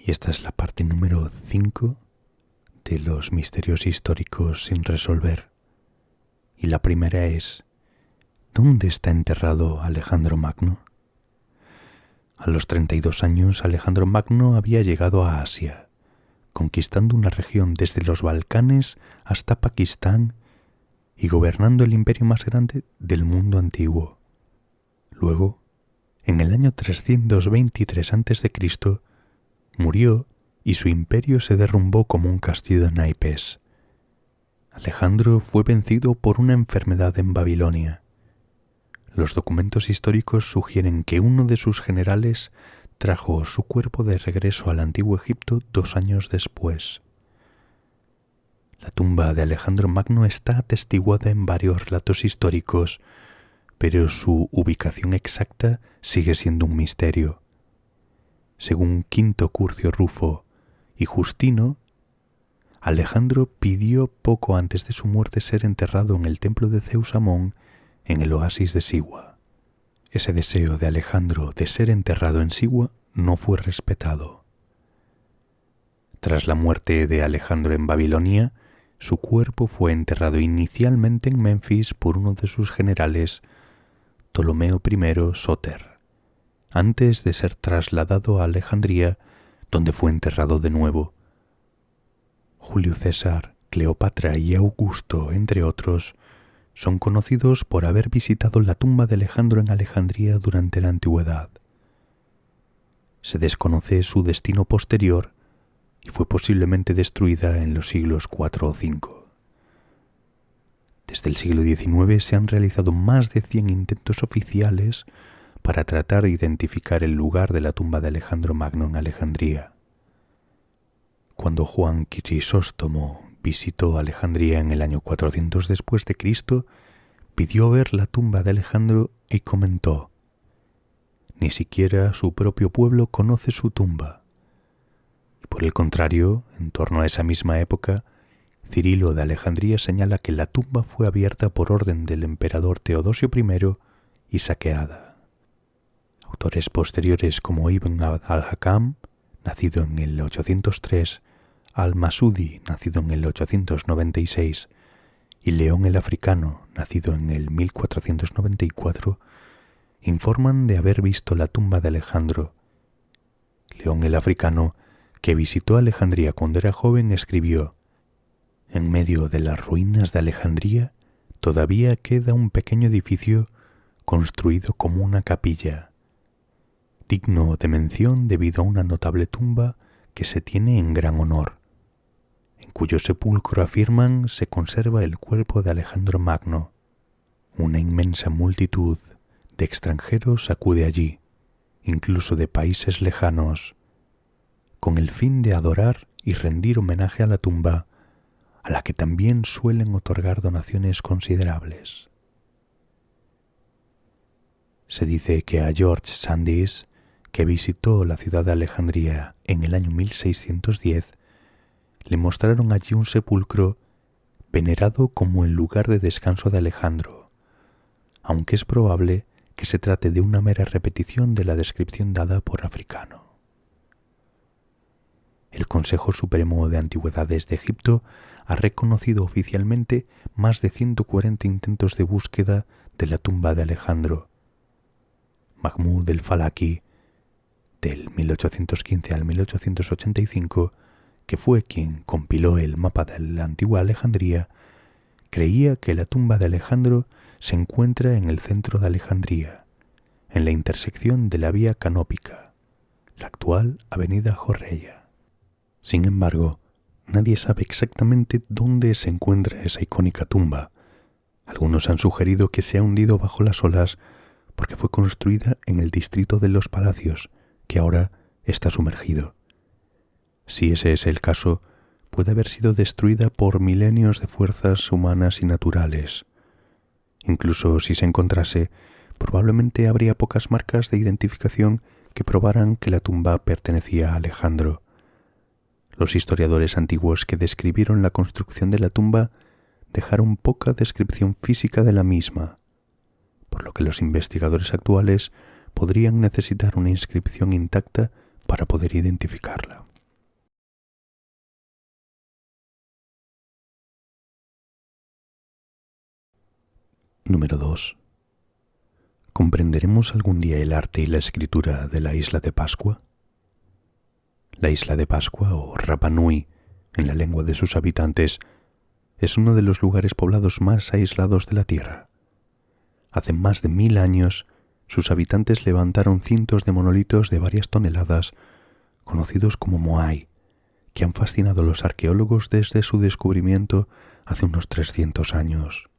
Y esta es la parte número 5 de los misterios históricos sin resolver. Y la primera es: ¿dónde está enterrado Alejandro Magno? A los 32 años, Alejandro Magno había llegado a Asia, conquistando una región desde los Balcanes hasta Pakistán y gobernando el imperio más grande del mundo antiguo. Luego, en el año 323 a.C., murió y su imperio se derrumbó como un castillo de naipes. Alejandro fue vencido por una enfermedad en Babilonia. Los documentos históricos sugieren que uno de sus generales trajo su cuerpo de regreso al antiguo Egipto 2 años después. La tumba de Alejandro Magno está atestiguada en varios relatos históricos, pero su ubicación exacta sigue siendo un misterio. Según Quinto Curcio Rufo y Justino, Alejandro pidió poco antes de su muerte ser enterrado en el templo de Zeus Amón en el oasis de Siwa. Ese deseo de Alejandro de ser enterrado en Siwa no fue respetado. Tras la muerte de Alejandro en Babilonia, su cuerpo fue enterrado inicialmente en Menfis por uno de sus generales, Ptolomeo I Sóter, antes de ser trasladado a Alejandría, donde fue enterrado de nuevo. Julio César, Cleopatra y Augusto, entre otros, son conocidos por haber visitado la tumba de Alejandro en Alejandría durante la antigüedad. Se desconoce su destino posterior y fue posiblemente destruida en los siglos IV o V. Desde el siglo XIX se han realizado más de 100 intentos oficiales para tratar de identificar el lugar de la tumba de Alejandro Magno en Alejandría. Cuando Juan Crisóstomo visitó Alejandría en el año 400 después de Cristo, pidió ver la tumba de Alejandro y comentó: «Ni siquiera su propio pueblo conoce su tumba». Por el contrario, en torno a esa misma época, Cirilo de Alejandría señala que la tumba fue abierta por orden del emperador Teodosio I y saqueada. Autores posteriores como Ibn al-Hakam, nacido en el 803, Al-Masudi, nacido en el 896, y León el Africano, nacido en el 1494, informan de haber visto la tumba de Alejandro. León el Africano, que visitó Alejandría cuando era joven, escribió: «En medio de las ruinas de Alejandría todavía queda un pequeño edificio construido como una capilla, digno de mención debido a una notable tumba que se tiene en gran honor, en cuyo sepulcro, afirman, se conserva el cuerpo de Alejandro Magno. Una inmensa multitud de extranjeros acude allí, incluso de países lejanos, con el fin de adorar y rendir homenaje a la tumba, a la que también suelen otorgar donaciones considerables». Se dice que a George Sandys, que visitó la ciudad de Alejandría en el año 1610, le mostraron allí un sepulcro venerado como el lugar de descanso de Alejandro, aunque es probable que se trate de una mera repetición de la descripción dada por Africano. El Consejo Supremo de Antigüedades de Egipto ha reconocido oficialmente más de 140 intentos de búsqueda de la tumba de Alejandro. Mahmud el-Falaki, del 1815 al 1885, que fue quien compiló el mapa de la antigua Alejandría, creía que la tumba de Alejandro se encuentra en el centro de Alejandría, en la intersección de la vía Canópica, la actual avenida Jorreya. Sin embargo, nadie sabe exactamente dónde se encuentra esa icónica tumba. Algunos han sugerido que se ha hundido bajo las olas porque fue construida en el distrito de los Palacios, que ahora está sumergido. Si ese es el caso, puede haber sido destruida por milenios de fuerzas humanas y naturales. Incluso si se encontrase, probablemente habría pocas marcas de identificación que probaran que la tumba pertenecía a Alejandro. Los historiadores antiguos que describieron la construcción de la tumba dejaron poca descripción física de la misma, por lo que los investigadores actuales podrían necesitar una inscripción intacta para poder identificarla. Número 2. ¿Comprenderemos algún día el arte y la escritura de la isla de Pascua? La isla de Pascua, o Rapa Nui, en la lengua de sus habitantes, es uno de los lugares poblados más aislados de la Tierra. Hace más de 1000 años, sus habitantes levantaron cientos de monolitos de varias toneladas, conocidos como moai, que han fascinado a los arqueólogos desde su descubrimiento hace unos 300 años.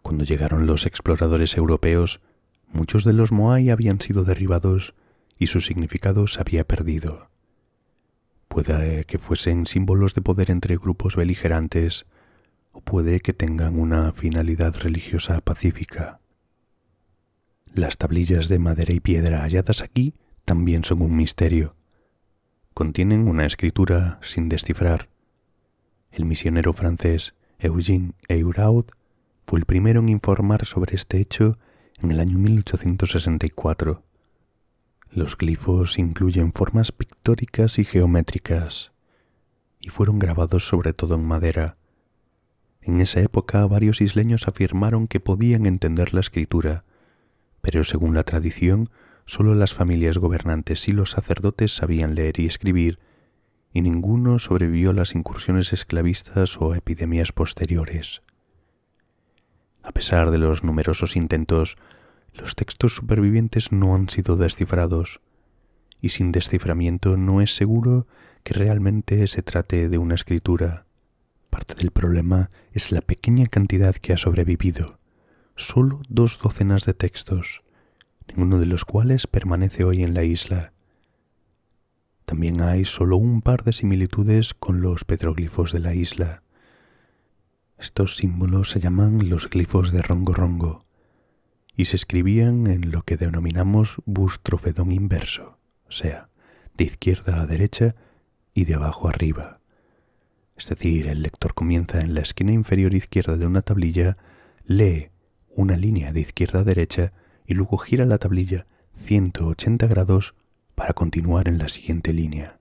Cuando llegaron los exploradores europeos, muchos de los moai habían sido derribados y su significado se había perdido. Puede que fuesen símbolos de poder entre grupos beligerantes, o puede que tengan una finalidad religiosa pacífica. Las tablillas de madera y piedra halladas aquí también son un misterio. Contienen una escritura sin descifrar. El misionero francés Eugène Euraud fue el primero en informar sobre este hecho en el año 1864. Los glifos incluyen formas pictóricas y geométricas, y fueron grabados sobre todo en madera. En esa época varios isleños afirmaron que podían entender la escritura, pero según la tradición, solo las familias gobernantes y los sacerdotes sabían leer y escribir, y ninguno sobrevivió a las incursiones esclavistas o epidemias posteriores. A pesar de los numerosos intentos, los textos supervivientes no han sido descifrados, y sin desciframiento no es seguro que realmente se trate de una escritura. Parte del problema es la pequeña cantidad que ha sobrevivido, solo 2 docenas de textos, ninguno de los cuales permanece hoy en la isla. También hay solo un par de similitudes con los petroglifos de la isla. Estos símbolos se llaman los glifos de Rongo Rongo y se escribían en lo que denominamos bustrofedón inverso, o sea, de izquierda a derecha y de abajo a arriba. Es decir, el lector comienza en la esquina inferior izquierda de una tablilla, lee una línea de izquierda a derecha y luego gira la tablilla 180 grados para continuar en la siguiente línea.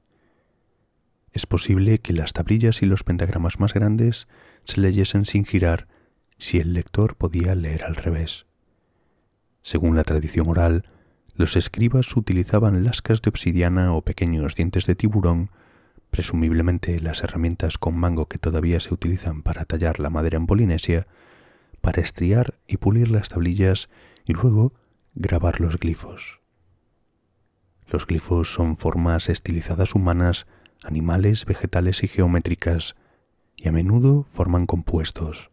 Es posible que las tablillas y los pentagramas más grandes se leyesen sin girar si el lector podía leer al revés. Según la tradición oral, los escribas utilizaban lascas de obsidiana o pequeños dientes de tiburón, presumiblemente las herramientas con mango que todavía se utilizan para tallar la madera en Polinesia, para estriar y pulir las tablillas y luego grabar los glifos. Los glifos son formas estilizadas humanas, animales, vegetales y geométricas, y a menudo forman compuestos.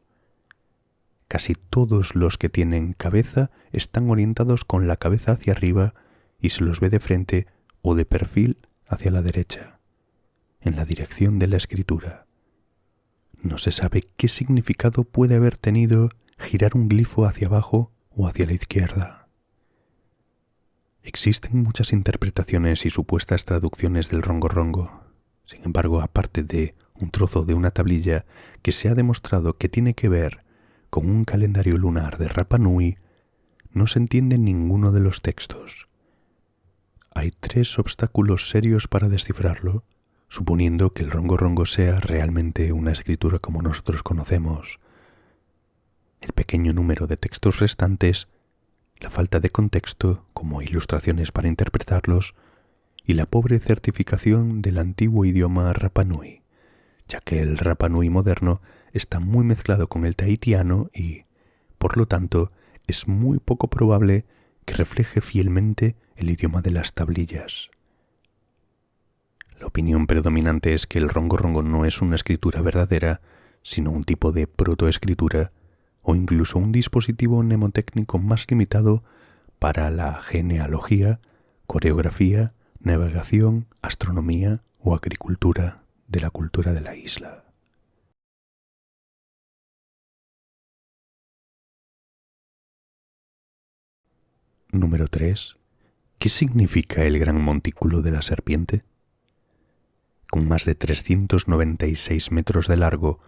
Casi todos los que tienen cabeza están orientados con la cabeza hacia arriba y se los ve de frente o de perfil hacia la derecha, en la dirección de la escritura. No se sabe qué significado puede haber tenido girar un glifo hacia abajo o hacia la izquierda. Existen muchas interpretaciones y supuestas traducciones del Rongo Rongo. Sin embargo, aparte de un trozo de una tablilla que se ha demostrado que tiene que ver con un calendario lunar de Rapa Nui, no se entiende ninguno de los textos. Hay 3 obstáculos serios para descifrarlo, suponiendo que el Rongo Rongo sea realmente una escritura como nosotros conocemos. El pequeño número de textos restantes, la falta de contexto como ilustraciones para interpretarlos, y la pobre certificación del antiguo idioma Rapa Nui, ya que el Rapa Nui moderno está muy mezclado con el tahitiano y, por lo tanto, es muy poco probable que refleje fielmente el idioma de las tablillas. La opinión predominante es que el Rongo Rongo no es una escritura verdadera, sino un tipo de protoescritura o incluso un dispositivo mnemotécnico más limitado para la genealogía, coreografía, navegación, astronomía o agricultura de la cultura de la isla. Número 3. ¿Qué significa el gran montículo de la serpiente? Con más de 396 metros de largo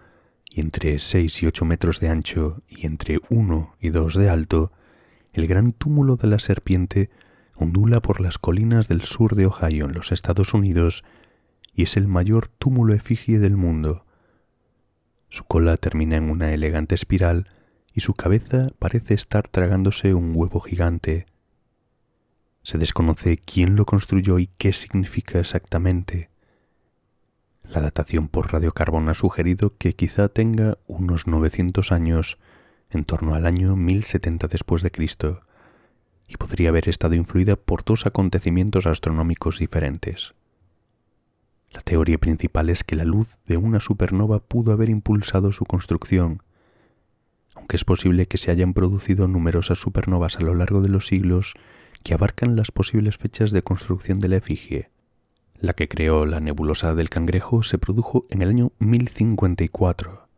y entre 6 y 8 metros de ancho y entre 1 y 2 de alto, el gran túmulo de la serpiente ondula por las colinas del sur de Ohio en los Estados Unidos y es el mayor túmulo efigie del mundo. Su cola termina en una elegante espiral y su cabeza parece estar tragándose un huevo gigante. Se desconoce quién lo construyó y qué significa exactamente. La datación por radiocarbón ha sugerido que quizá tenga unos 900 años, en torno al año 1070 después de Cristo, y podría haber estado influida por dos acontecimientos astronómicos diferentes. La teoría principal es que la luz de una supernova pudo haber impulsado su construcción, aunque es posible que se hayan producido numerosas supernovas a lo largo de los siglos que abarcan las posibles fechas de construcción de la efigie. La que creó la nebulosa del Cangrejo se produjo en el año 1054.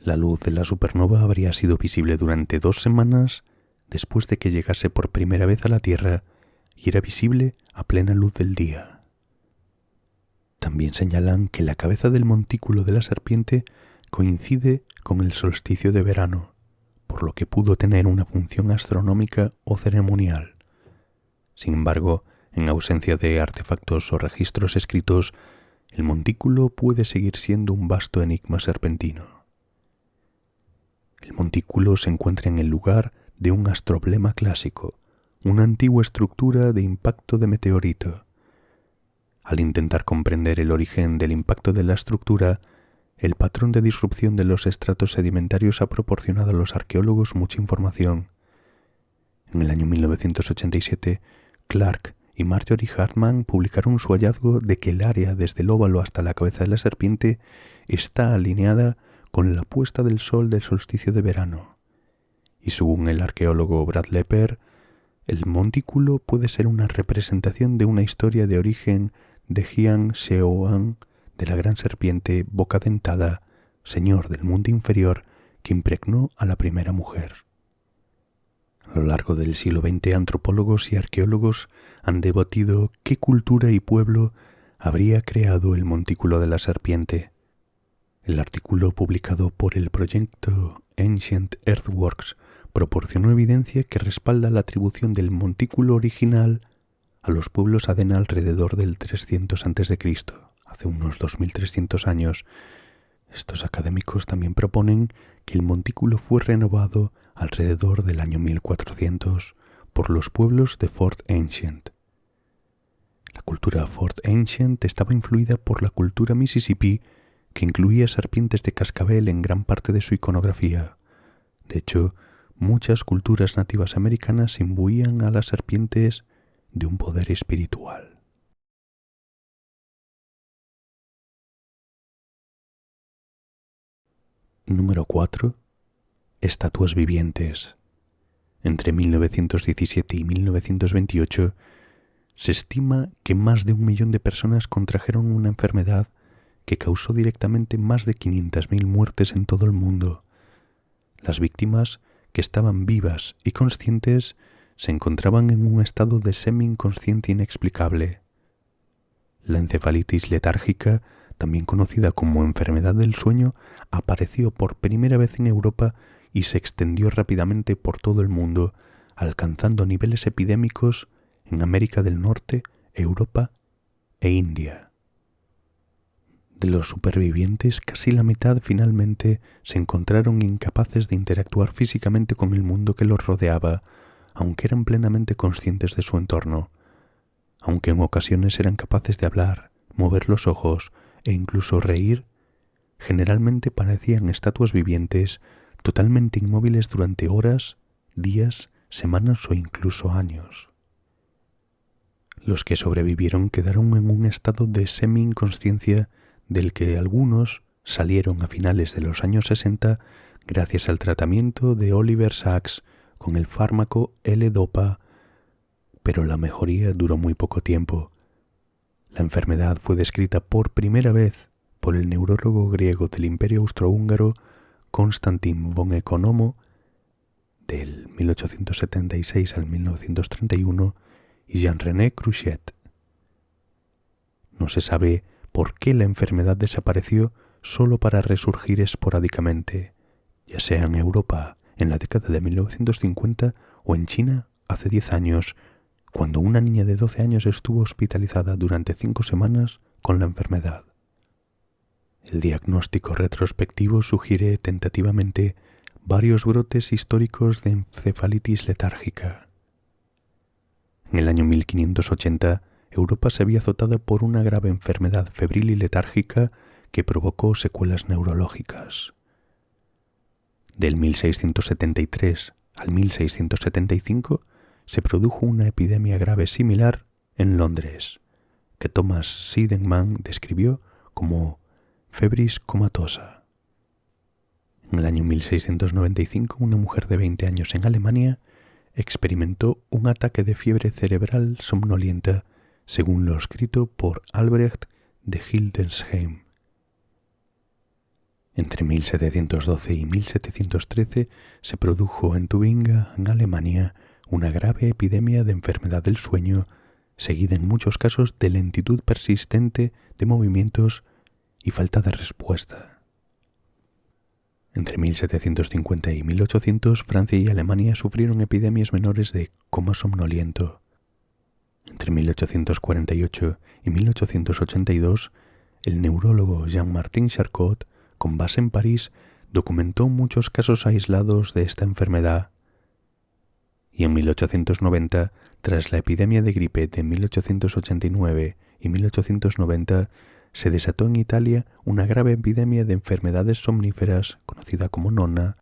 La luz de la supernova habría sido visible durante 2 semanas después de que llegase por primera vez a la Tierra y era visible a plena luz del día. También señalan que la cabeza del montículo de la serpiente coincide con el solsticio de verano, por lo que pudo tener una función astronómica o ceremonial. Sin embargo, en ausencia de artefactos o registros escritos, el montículo puede seguir siendo un vasto enigma serpentino. El montículo se encuentra en el lugar de un astroblema clásico, una antigua estructura de impacto de meteorito. Al intentar comprender el origen del impacto de la estructura, el patrón de disrupción de los estratos sedimentarios ha proporcionado a los arqueólogos mucha información. En el año 1987, Clark y Marjorie Hartman publicaron su hallazgo de que el área desde el óvalo hasta la cabeza de la serpiente está alineada con la puesta del sol del solsticio de verano. Y según el arqueólogo Brad Lepper, el montículo puede ser una representación de una historia de origen de Jian Seoan, de la gran serpiente boca dentada, señor del mundo inferior, que impregnó a la primera mujer. A lo largo del siglo XX, antropólogos y arqueólogos han debatido qué cultura y pueblo habría creado el montículo de la serpiente. El artículo publicado por el proyecto Ancient Earthworks proporcionó evidencia que respalda la atribución del montículo original a los pueblos Adena alrededor del 300 a.C., hace unos 2300 años. Estos académicos también proponen que el montículo fue renovado alrededor del año 1400 por los pueblos de Fort Ancient. La cultura Fort Ancient estaba influida por la cultura Mississippi, que incluía serpientes de cascabel en gran parte de su iconografía. De hecho, muchas culturas nativas americanas imbuían a las serpientes de un poder espiritual. Número 4. Estatuas vivientes. Entre 1917 y 1928 se estima que más de 1 millón de personas contrajeron una enfermedad que causó directamente más de 500.000 muertes en todo el mundo. Las víctimas, que estaban vivas y conscientes, se encontraban en un estado de semi-inconsciencia inexplicable. La encefalitis letárgica, también conocida como enfermedad del sueño, apareció por primera vez en Europa y se extendió rápidamente por todo el mundo, alcanzando niveles epidémicos en América del Norte, Europa e India. De los supervivientes, casi la mitad finalmente se encontraron incapaces de interactuar físicamente con el mundo que los rodeaba, aunque eran plenamente conscientes de su entorno. Aunque en ocasiones eran capaces de hablar, mover los ojos e incluso reír, generalmente parecían estatuas vivientes totalmente inmóviles durante horas, días, semanas o incluso años. Los que sobrevivieron quedaron en un estado de semi-inconsciencia del que algunos salieron a finales de los años 60 gracias al tratamiento de Oliver Sacks con el fármaco L-Dopa, pero la mejoría duró muy poco tiempo. La enfermedad fue descrita por primera vez por el neurólogo griego del Imperio Austrohúngaro Konstantin von Economo del 1876 al 1931 y Jean-René Cruchet. No se sabe por qué la enfermedad desapareció solo para resurgir esporádicamente, ya sea en Europa en la década de 1950 o en China hace 10 años, cuando una niña de 12 años estuvo hospitalizada durante 5 semanas con la enfermedad. El diagnóstico retrospectivo sugiere tentativamente varios brotes históricos de encefalitis letárgica. En el año 1580, Europa se había azotado por una grave enfermedad febril y letárgica que provocó secuelas neurológicas. Del 1673 al 1675 se produjo una epidemia grave similar en Londres, que Thomas Sydenham describió como febris comatosa. En el año 1695, una mujer de 20 años en Alemania experimentó un ataque de fiebre cerebral somnolienta, según lo escrito por Albrecht de Hildesheim. Entre 1712 y 1713 se produjo en Tubinga, en Alemania, una grave epidemia de enfermedad del sueño, seguida en muchos casos de lentitud persistente de movimientos y falta de respuesta. Entre 1750 y 1800, Francia y Alemania sufrieron epidemias menores de coma somnoliento. Entre 1848 y 1882, el neurólogo Jean-Martin Charcot, con base en París, documentó muchos casos aislados de esta enfermedad. Y en 1890, tras la epidemia de gripe de 1889 y 1890, se desató en Italia una grave epidemia de enfermedades somníferas, conocida como nona.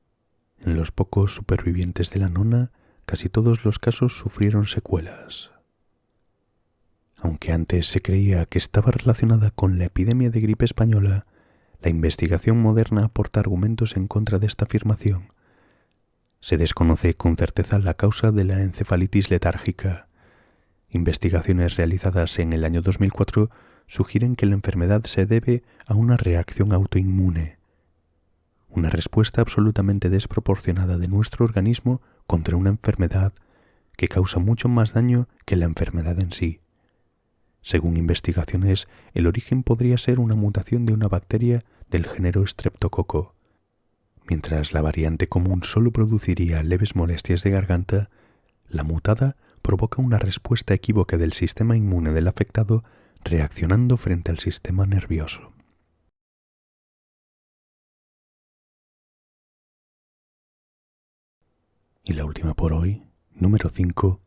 En los pocos supervivientes de la nona, casi todos los casos sufrieron secuelas. Aunque antes se creía que estaba relacionada con la epidemia de gripe española, la investigación moderna aporta argumentos en contra de esta afirmación. Se desconoce con certeza la causa de la encefalitis letárgica. Investigaciones realizadas en el año 2004 sugieren que la enfermedad se debe a una reacción autoinmune, una respuesta absolutamente desproporcionada de nuestro organismo contra una enfermedad que causa mucho más daño que la enfermedad en sí. Según investigaciones, el origen podría ser una mutación de una bacteria del género Streptococo. Mientras la variante común solo produciría leves molestias de garganta, la mutada provoca una respuesta equívoca del sistema inmune del afectado reaccionando frente al sistema nervioso. Y la última por hoy, número 5,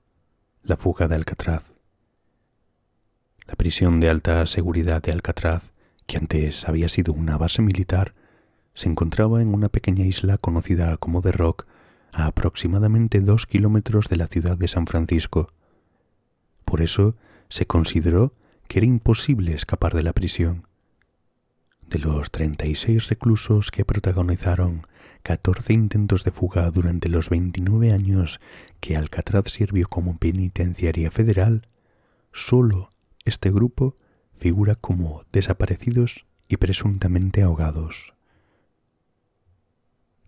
la fuga de Alcatraz. La prisión de alta seguridad de Alcatraz, que antes había sido una base militar, se encontraba en una pequeña isla conocida como The Rock, a aproximadamente 2 kilómetros de la ciudad de San Francisco. Por eso se consideró que era imposible escapar de la prisión. De los 36 reclusos que protagonizaron 14 intentos de fuga durante los 29 años que Alcatraz sirvió como penitenciaría federal, solo este grupo figura como desaparecidos y presuntamente ahogados.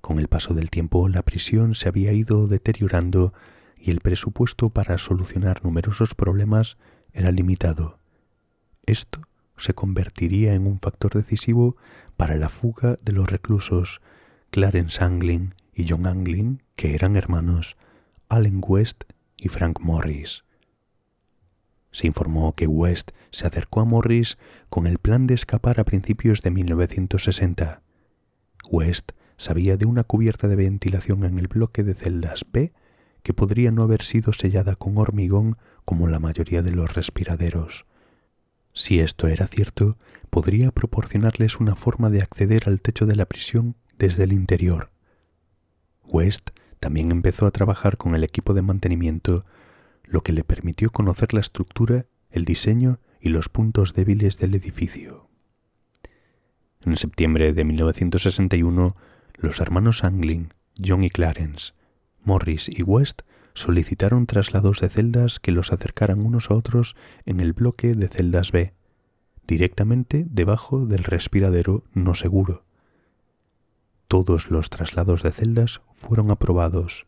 Con el paso del tiempo, la prisión se había ido deteriorando y el presupuesto para solucionar numerosos problemas era limitado. Esto se convertiría en un factor decisivo para la fuga de los reclusos Clarence Anglin y John Anglin, que eran hermanos, Allen West y Frank Morris. Se informó que West se acercó a Morris con el plan de escapar a principios de 1960. West sabía de una cubierta de ventilación en el bloque de celdas B que podría no haber sido sellada con hormigón como la mayoría de los respiraderos. Si esto era cierto, podría proporcionarles una forma de acceder al techo de la prisión desde el interior. West también empezó a trabajar con el equipo de mantenimiento, lo que le permitió conocer la estructura, el diseño y los puntos débiles del edificio. En septiembre de 1961, los hermanos Anglin, John y Clarence, Morris y West solicitaron traslados de celdas que los acercaran unos a otros en el bloque de celdas B, directamente debajo del respiradero no seguro. Todos los traslados de celdas fueron aprobados.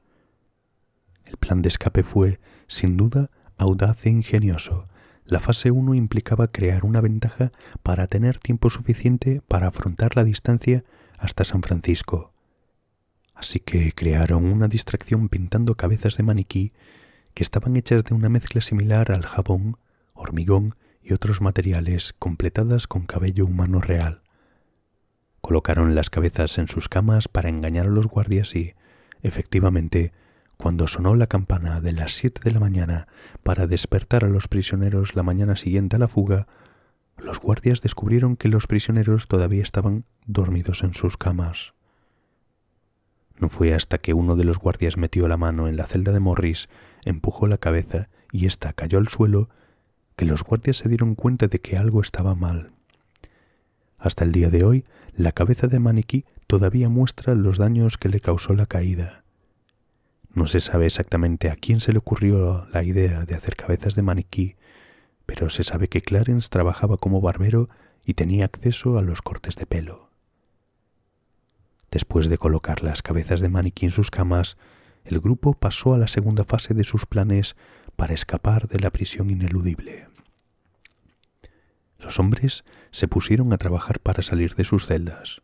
El plan de escape fue, sin duda, audaz e ingenioso. La fase 1 implicaba crear una ventaja para tener tiempo suficiente para afrontar la distancia hasta San Francisco. Así que crearon una distracción pintando cabezas de maniquí que estaban hechas de una mezcla similar al jabón, hormigón y otros materiales completadas con cabello humano real. Colocaron las cabezas en sus camas para engañar a los guardias y, efectivamente, cuando sonó la campana de las 7 de la mañana para despertar a los prisioneros la mañana siguiente a la fuga, los guardias descubrieron que los prisioneros todavía estaban dormidos en sus camas. No fue hasta que uno de los guardias metió la mano en la celda de Morris, empujó la cabeza y ésta cayó al suelo, que los guardias se dieron cuenta de que algo estaba mal. Hasta el día de hoy, la cabeza de maniquí todavía muestra los daños que le causó la caída. No se sabe exactamente a quién se le ocurrió la idea de hacer cabezas de maniquí, pero se sabe que Clarence trabajaba como barbero y tenía acceso a los cortes de pelo. Después de colocar las cabezas de maniquí en sus camas, el grupo pasó a la segunda fase de sus planes para escapar de la prisión ineludible. Los hombres se pusieron a trabajar para salir de sus celdas.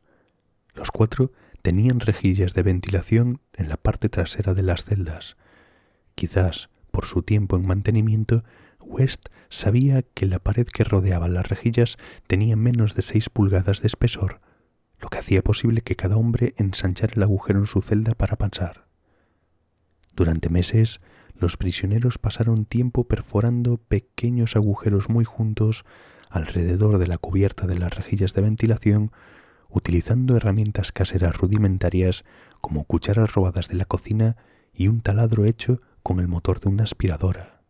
Los 4 tenían rejillas de ventilación en la parte trasera de las celdas. Quizás por su tiempo en mantenimiento, West sabía que la pared que rodeaba las rejillas tenía menos de 6 pulgadas de espesor, lo que hacía posible que cada hombre ensanchara el agujero en su celda para pasar. Durante meses, los prisioneros pasaron tiempo perforando pequeños agujeros muy juntos alrededor de la cubierta de las rejillas de ventilación, utilizando herramientas caseras rudimentarias como cucharas robadas de la cocina y un taladro hecho con el motor de una aspiradora.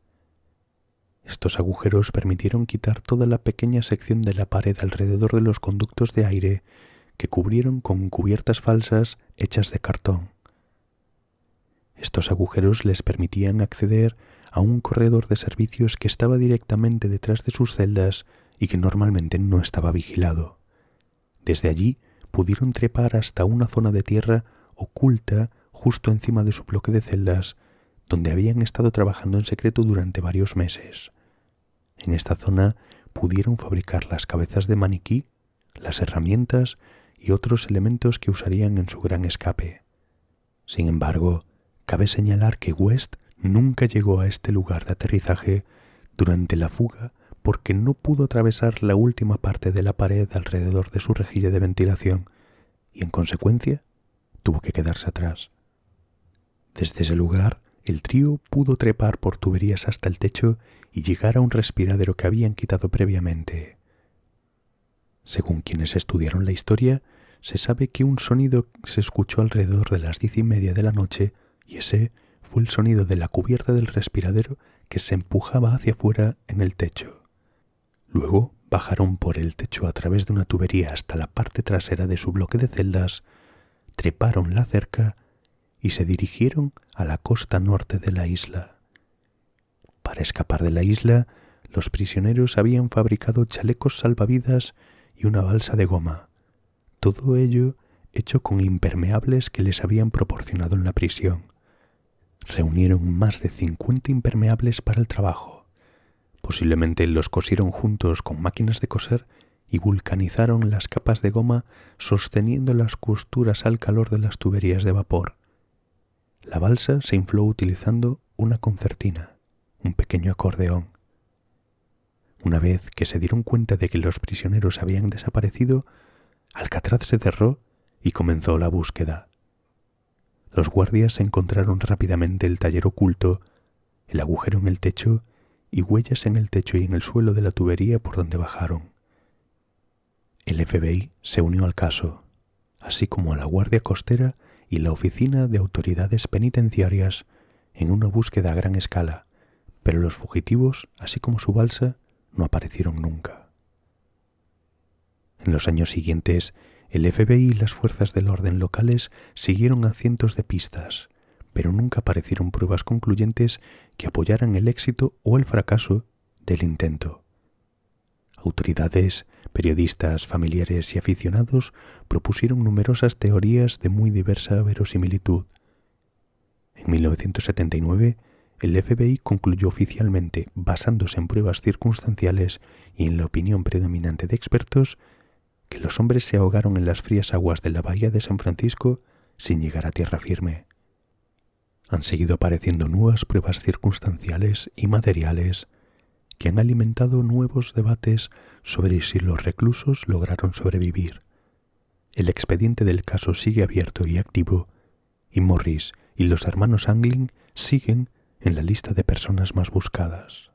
Estos agujeros permitieron quitar toda la pequeña sección de la pared alrededor de los conductos de aire que cubrieron con cubiertas falsas hechas de cartón. Estos agujeros les permitían acceder a un corredor de servicios que estaba directamente detrás de sus celdas y que normalmente no estaba vigilado. Desde allí pudieron trepar hasta una zona de tierra oculta justo encima de su bloque de celdas, donde habían estado trabajando en secreto durante varios meses. En esta zona pudieron fabricar las cabezas de maniquí, las herramientas y otros elementos que usarían en su gran escape. Sin embargo, cabe señalar que West nunca llegó a este lugar de aterrizaje durante la fuga porque no pudo atravesar la última parte de la pared alrededor de su rejilla de ventilación y, en consecuencia, tuvo que quedarse atrás. Desde ese lugar, el trío pudo trepar por tuberías hasta el techo y llegar a un respiradero que habían quitado previamente. Según quienes estudiaron la historia, se sabe que un sonido se escuchó alrededor de las 10:30 de la noche y ese fue el sonido de la cubierta del respiradero que se empujaba hacia afuera en el techo. Luego bajaron por el techo a través de una tubería hasta la parte trasera de su bloque de celdas, treparon la cerca y se dirigieron a la costa norte de la isla. Para escapar de la isla, los prisioneros habían fabricado chalecos salvavidas y una balsa de goma, todo ello hecho con impermeables que les habían proporcionado en la prisión. Reunieron más de 50 impermeables para el trabajo. Posiblemente los cosieron juntos con máquinas de coser y vulcanizaron las capas de goma sosteniendo las costuras al calor de las tuberías de vapor. La balsa se infló utilizando una concertina, un pequeño acordeón. Una vez que se dieron cuenta de que los prisioneros habían desaparecido, Alcatraz se cerró y comenzó la búsqueda. Los guardias encontraron rápidamente el taller oculto, el agujero en el techo y huellas en el techo y en el suelo de la tubería por donde bajaron. El FBI se unió al caso, así como a la Guardia Costera y la Oficina de Autoridades Penitenciarias, en una búsqueda a gran escala, pero los fugitivos, así como su balsa, no aparecieron nunca. En los años siguientes, el FBI y las fuerzas del orden locales siguieron a cientos de pistas, pero nunca aparecieron pruebas concluyentes que apoyaran el éxito o el fracaso del intento. Autoridades, periodistas, familiares y aficionados propusieron numerosas teorías de muy diversa verosimilitud. En 1979, el FBI concluyó oficialmente, basándose en pruebas circunstanciales y en la opinión predominante de expertos, que los hombres se ahogaron en las frías aguas de la bahía de San Francisco sin llegar a tierra firme. Han seguido apareciendo nuevas pruebas circunstanciales y materiales que han alimentado nuevos debates sobre si los reclusos lograron sobrevivir. el expediente del caso sigue abierto y activo, y Morris y los hermanos Anglin siguen en la lista de personas más buscadas.